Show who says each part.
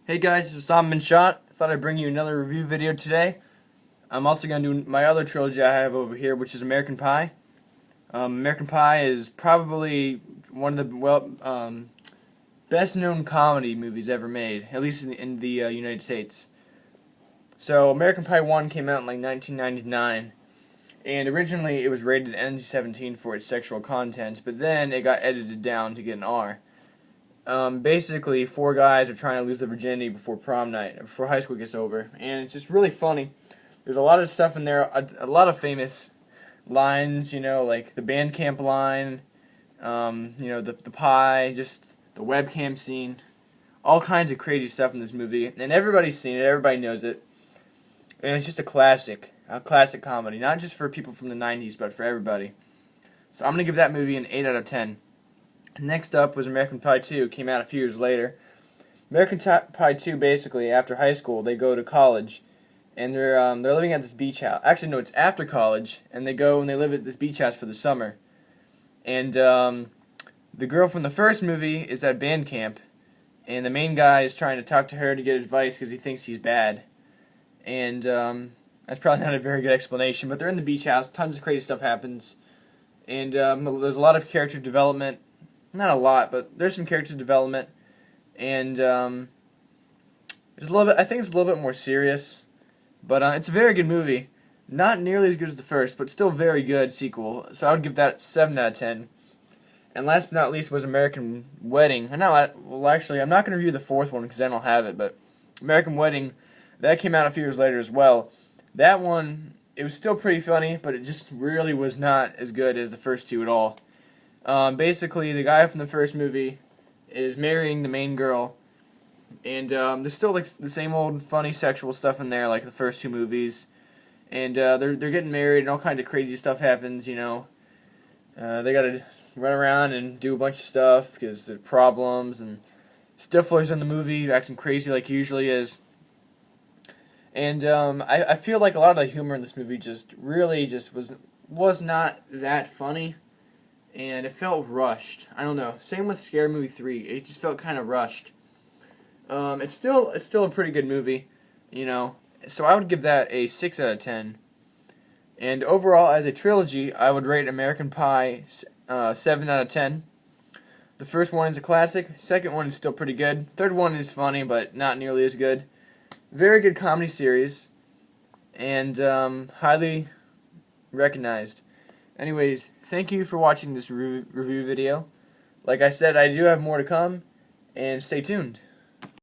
Speaker 1: Hey guys, this is Simon Shot. I thought I'd bring you another review video today. I'm also going to do my other trilogy I have over here, which is American Pie. American Pie is probably one of the best-known comedy movies ever made, at least in the United States. So American Pie 1 came out in like 1999, and originally it was rated NC-17 for its sexual content, but then it got edited down to get an R. Basically, four guys are trying to lose their virginity before prom night, before high school gets over, and it's just really funny. There's a lot of stuff in there, a lot of famous lines, like the band camp line, the pie, just the webcam scene, all kinds of crazy stuff in this movie, and everybody's seen it, everybody knows it, and it's just a classic comedy, not just for people from the 90s, but for everybody. So I'm going to give that movie an 8 out of 10. Next up was American Pie 2, came out a few years later. American Pie 2, basically, after high school, they go to college, and they're living at this beach house. Actually, no, it's after college, and they go and they live at this beach house for the summer. And the girl from the first movie is at band camp, and the main guy is trying to talk to her to get advice because he thinks he's bad. And that's probably not a very good explanation, but they're in the beach house, tons of crazy stuff happens, and there's a lot of character development. Not a lot, but there's some character development, and it's a little bit. I think it's a little bit more serious, but it's a very good movie. Not nearly as good as the first, but still very good sequel. So I would give that 7 out of 10. And last but not least was American Wedding. Actually, I'm not going to review the fourth one because I don't have it, but American Wedding, that came out a few years later as well. That one, it was still pretty funny, but it just really was not as good as the first two at all. Basically, the guy from the first movie is marrying the main girl, and there's still like the same old funny sexual stuff in there like the first two movies, and they're getting married and all kinds of crazy stuff happens. They gotta run around and do a bunch of stuff because there's problems, and Stifler's in the movie acting crazy like he usually is. And I feel like a lot of the humor in this movie just was not that funny. And it felt rushed. I don't know. Same with Scary Movie 3. It just felt kind of rushed. It's still a pretty good movie, So I would give that a 6 out of 10. And overall, as a trilogy, I would rate American Pie 7 out of 10. The first one is a classic. Second one is still pretty good. Third one is funny, but not nearly as good. Very good comedy series, and highly recognized. Anyways, thank you for watching this review video. Like I said, I do have more to come, and stay tuned.